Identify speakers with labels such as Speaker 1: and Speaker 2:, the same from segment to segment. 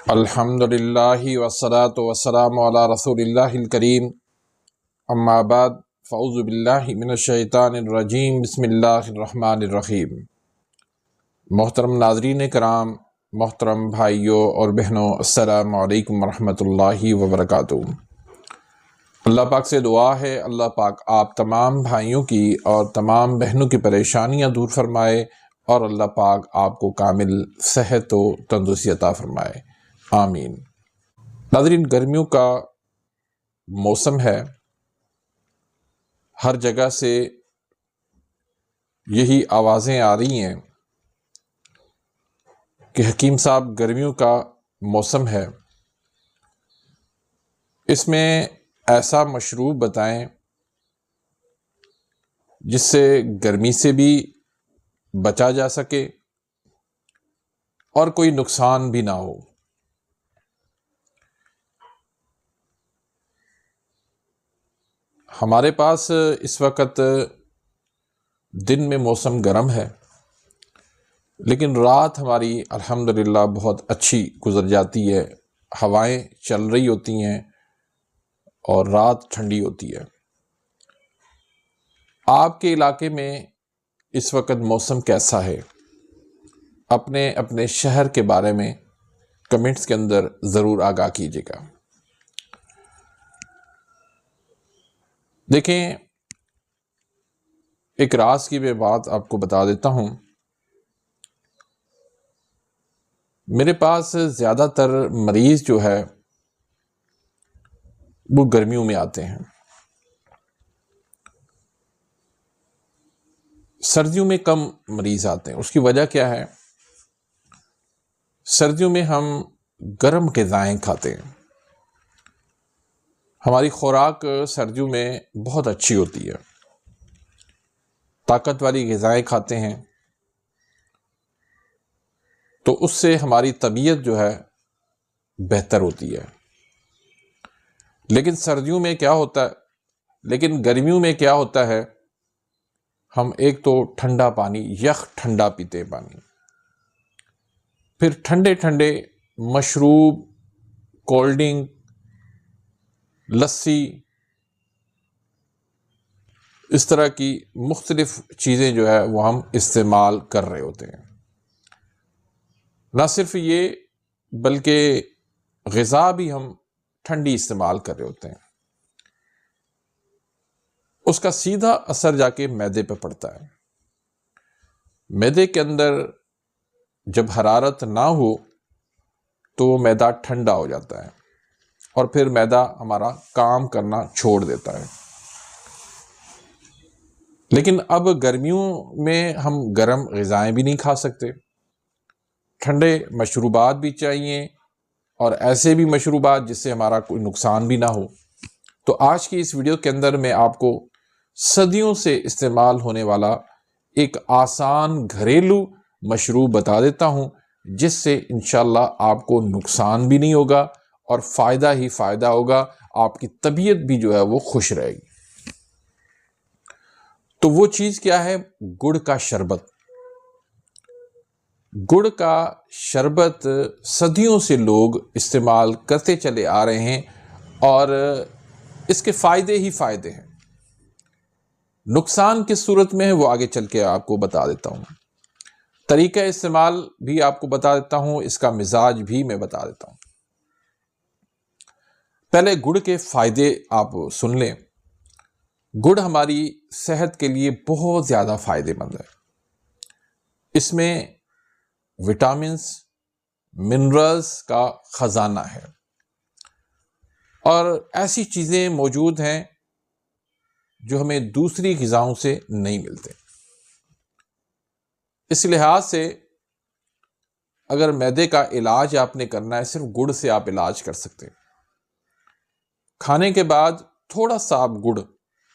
Speaker 1: الحمدللہ والصلاة والسلام علی رسول اللہ الکریم، اما بعد فاعوذ باللہ من الشیطان الرجیم، بسم اللہ الرحمن الرحیم۔ محترم ناظرین کرام، محترم بھائیوں اور بہنوں، السلام علیکم ورحمۃ اللہ وبرکاتہ۔ اللہ پاک سے دعا ہے اللہ پاک آپ تمام بھائیوں کی اور تمام بہنوں کی پریشانیاں دور فرمائے، اور اللہ پاک آپ کو کامل صحت و تندرستی عطا فرمائے، آمین۔ ناظرین، گرمیوں کا موسم ہے، ہر جگہ سے یہی آوازیں آ رہی ہیں کہ حکیم صاحب گرمیوں کا موسم ہے، اس میں ایسا مشروب بتائیں جس سے گرمی سے بھی بچا جا سکے اور کوئی نقصان بھی نہ ہو۔ ہمارے پاس اس وقت دن میں موسم گرم ہے، لیکن رات ہماری الحمدللہ بہت اچھی گزر جاتی ہے، ہوائیں چل رہی ہوتی ہیں اور رات ٹھنڈی ہوتی ہے۔ آپ کے علاقے میں اس وقت موسم کیسا ہے؟ اپنے اپنے شہر کے بارے میں کمنٹس کے اندر ضرور آگاہ کیجیے گا۔ دیکھیں، ایک راز کی میں بات آپ کو بتا دیتا ہوں۔ میرے پاس زیادہ تر مریض جو ہے وہ گرمیوں میں آتے ہیں، سردیوں میں کم مریض آتے ہیں۔ اس کی وجہ کیا ہے؟ سردیوں میں ہم گرم غذائیں کھاتے ہیں، ہماری خوراک سردیوں میں بہت اچھی ہوتی ہے، طاقت والی غذائیں کھاتے ہیں، تو اس سے ہماری طبیعت جو ہے بہتر ہوتی ہے۔ لیکن سردیوں میں کیا ہوتا ہے، لیکن گرمیوں میں کیا ہوتا ہے، ہم ایک تو ٹھنڈا پانی، یخ ٹھنڈا پیتے ہیں پانی، پھر ٹھنڈے ٹھنڈے مشروب، کولڈ ڈرنک، لسی، اس طرح کی مختلف چیزیں جو ہے وہ ہم استعمال کر رہے ہوتے ہیں۔ نہ صرف یہ بلکہ غذا بھی ہم ٹھنڈی استعمال کر رہے ہوتے ہیں، اس کا سیدھا اثر جا کے معدے پہ پڑتا ہے۔ معدے کے اندر جب حرارت نہ ہو تو وہ معدہ ٹھنڈا ہو جاتا ہے، اور پھر معدہ ہمارا کام کرنا چھوڑ دیتا ہے۔ لیکن اب گرمیوں میں ہم گرم غذائیں بھی نہیں کھا سکتے، ٹھنڈے مشروبات بھی چاہیے، اور ایسے بھی مشروبات جس سے ہمارا کوئی نقصان بھی نہ ہو۔ تو آج کی اس ویڈیو کے اندر میں آپ کو صدیوں سے استعمال ہونے والا ایک آسان گھریلو مشروب بتا دیتا ہوں، جس سے انشاءاللہ آپ کو نقصان بھی نہیں ہوگا اور فائدہ ہی فائدہ ہوگا، آپ کی طبیعت بھی جو ہے وہ خوش رہے گی۔ تو وہ چیز کیا ہے؟ گڑ کا شربت۔ گڑ کا شربت صدیوں سے لوگ استعمال کرتے چلے آ رہے ہیں، اور اس کے فائدے ہی فائدے ہیں۔ نقصان کس صورت میں ہے وہ آگے چل کے آپ کو بتا دیتا ہوں، طریقہ استعمال بھی آپ کو بتا دیتا ہوں، اس کا مزاج بھی میں بتا دیتا ہوں۔ پہلے گڑ کے فائدے آپ سن لیں۔ گڑ ہماری صحت کے لیے بہت زیادہ فائدہ مند ہے، اس میں وٹامنز، منرلز کا خزانہ ہے، اور ایسی چیزیں موجود ہیں جو ہمیں دوسری غذاؤں سے نہیں ملتے۔ اس لحاظ سے اگر معدے کا علاج آپ نے کرنا ہے، صرف گڑ سے آپ علاج کر سکتے ہیں۔ کھانے کے بعد تھوڑا سا آپ گڑ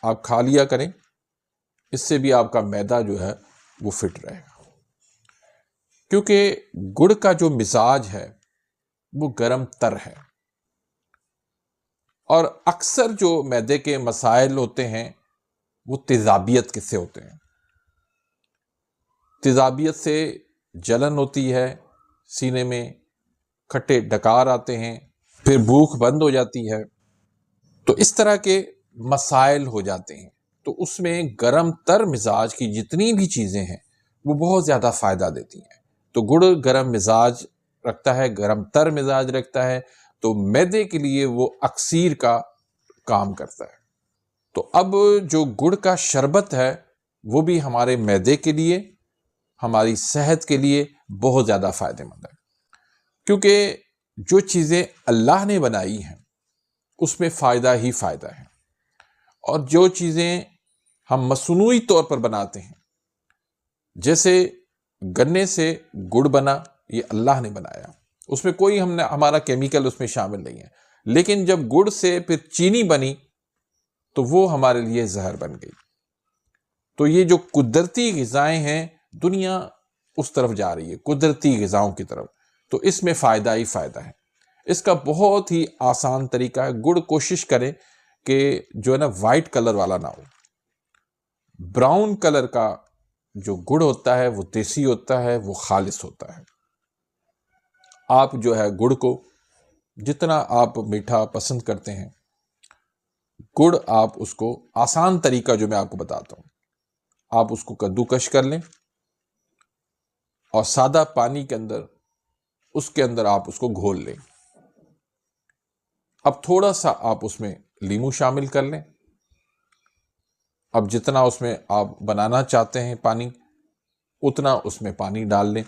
Speaker 1: آپ کھا لیا کریں، اس سے بھی آپ کا معدہ جو ہے وہ فٹ رہے گا، کیونکہ گڑ کا جو مزاج ہے وہ گرم تر ہے، اور اکثر جو معدے کے مسائل ہوتے ہیں وہ تیزابیت کس سے ہوتے ہیں؟ تیزابیت سے جلن ہوتی ہے سینے میں، کھٹے ڈکار آتے ہیں، پھر بھوک بند ہو جاتی ہے، تو اس طرح کے مسائل ہو جاتے ہیں۔ تو اس میں گرم تر مزاج کی جتنی بھی چیزیں ہیں وہ بہت زیادہ فائدہ دیتی ہیں۔ تو گڑ گرم مزاج رکھتا ہے، گرم تر مزاج رکھتا ہے، تو معدے کے لیے وہ اکسیر کا کام کرتا ہے۔ تو اب جو گڑ کا شربت ہے وہ بھی ہمارے معدے کے لیے، ہماری صحت کے لیے بہت زیادہ فائدہ مند ہے، کیونکہ جو چیزیں اللہ نے بنائی ہیں اس میں فائدہ ہی فائدہ ہے، اور جو چیزیں ہم مصنوعی طور پر بناتے ہیں، جیسے گنے سے گڑ بنا، یہ اللہ نے بنایا، اس میں کوئی ہمارا کیمیکل اس میں شامل نہیں ہے، لیکن جب گڑ سے پھر چینی بنی تو وہ ہمارے لیے زہر بن گئی۔ تو یہ جو قدرتی غذائیں ہیں، دنیا اس طرف جا رہی ہے، قدرتی غذاؤں کی طرف، تو اس میں فائدہ ہی فائدہ ہے۔ اس کا بہت ہی آسان طریقہ ہے، گڑ کوشش کریں کہ جو ہے نا وائٹ کلر والا نہ ہو، براؤن کلر کا جو گڑ ہوتا ہے وہ دیسی ہوتا ہے، وہ خالص ہوتا ہے۔ آپ جو ہے گڑ کو جتنا آپ میٹھا پسند کرتے ہیں، گڑ آپ اس کو آسان طریقہ جو میں آپ کو بتاتا ہوں، آپ اس کو کدوکش کر لیں اور سادہ پانی کے اندر اس کے اندر آپ اس کو گھول لیں۔ اب تھوڑا سا آپ اس میں لیمو شامل کر لیں، اب جتنا اس میں آپ بنانا چاہتے ہیں پانی، اتنا اس میں پانی ڈال لیں،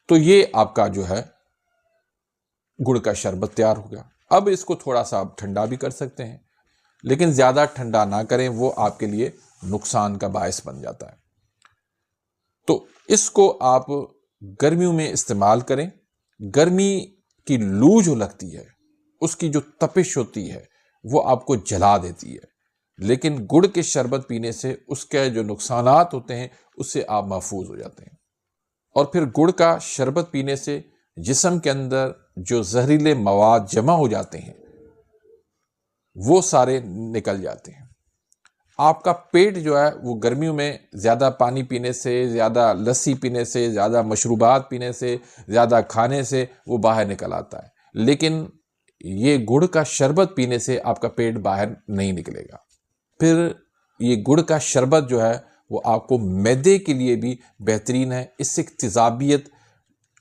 Speaker 1: تو یہ آپ کا جو ہے گڑ کا شربت تیار ہو گیا۔ اب اس کو تھوڑا سا آپ ٹھنڈا بھی کر سکتے ہیں، لیکن زیادہ ٹھنڈا نہ کریں، وہ آپ کے لیے نقصان کا باعث بن جاتا ہے۔ تو اس کو آپ گرمیوں میں استعمال کریں۔ گرمی کی لو جو لگتی ہے، اس کی جو تپش ہوتی ہے وہ آپ کو جلا دیتی ہے، لیکن گڑ کے شربت پینے سے اس کے جو نقصانات ہوتے ہیں اس سے آپ محفوظ ہو جاتے ہیں۔ اور پھر گڑ کا شربت پینے سے جسم کے اندر جو زہریلے مواد جمع ہو جاتے ہیں وہ سارے نکل جاتے ہیں۔ آپ کا پیٹ جو ہے وہ گرمیوں میں زیادہ پانی پینے سے، زیادہ لسی پینے سے، زیادہ مشروبات پینے سے، زیادہ کھانے سے وہ باہر نکل آتا ہے، لیکن یہ گڑ کا شربت پینے سے آپ کا پیٹ باہر نہیں نکلے گا۔ پھر یہ گڑ کا شربت جو ہے وہ آپ کو معدے کے لیے بھی بہترین ہے، اس سے تیزابیت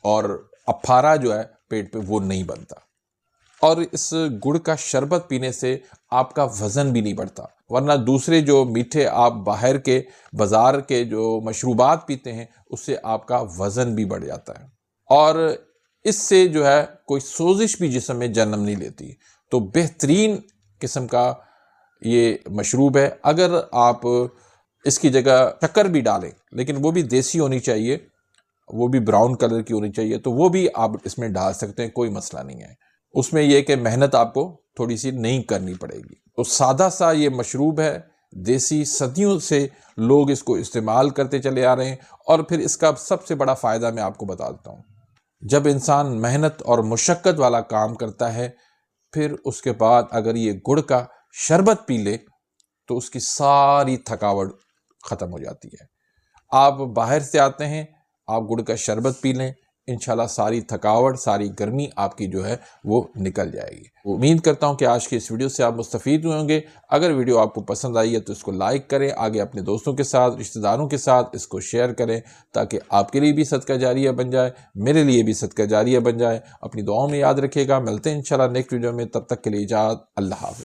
Speaker 1: اور اپھارا جو ہے پیٹ پہ وہ نہیں بنتا، اور اس گڑ کا شربت پینے سے آپ کا وزن بھی نہیں بڑھتا، ورنہ دوسرے جو میٹھے آپ باہر کے بازار کے جو مشروبات پیتے ہیں اس سے آپ کا وزن بھی بڑھ جاتا ہے، اور اس سے جو ہے کوئی سوزش بھی جسم میں جنم نہیں لیتی۔ تو بہترین قسم کا یہ مشروب ہے۔ اگر آپ اس کی جگہ شکر بھی ڈالیں، لیکن وہ بھی دیسی ہونی چاہیے، وہ بھی براؤن کلر کی ہونی چاہیے، تو وہ بھی آپ اس میں ڈال سکتے ہیں، کوئی مسئلہ نہیں ہے۔ اس میں یہ کہ محنت آپ کو تھوڑی سی نہیں کرنی پڑے گی۔ تو سادہ سا یہ مشروب ہے، دیسی، صدیوں سے لوگ اس کو استعمال کرتے چلے آ رہے ہیں، اور پھر اس کا سب سے بڑا فائدہ میں آپ کو بتا دیتا ہوں۔ جب انسان محنت اور مشقت والا کام کرتا ہے، پھر اس کے بعد اگر یہ گڑ کا شربت پی لے تو اس کی ساری تھکاوٹ ختم ہو جاتی ہے۔ آپ باہر سے آتے ہیں، آپ گڑ کا شربت پی لیں، انشاءاللہ ساری تھکاوٹ، ساری گرمی آپ کی جو ہے وہ نکل جائے گی۔ امید کرتا ہوں کہ آج کی اس ویڈیو سے آپ مستفید ہوئے ہوں گے۔ اگر ویڈیو آپ کو پسند آئی ہے تو اس کو لائک کریں، آگے اپنے دوستوں کے ساتھ، رشتہ داروں کے ساتھ اس کو شیئر کریں، تاکہ آپ کے لیے بھی صدقہ جاریہ بن جائے، میرے لیے بھی صدقہ جاریہ بن جائے۔ اپنی دعاؤں میں یاد رکھیے گا، ملتے ہیں انشاءاللہ نیکسٹ ویڈیو میں، تب تک کے لیے اجازت، اللہ حافظ۔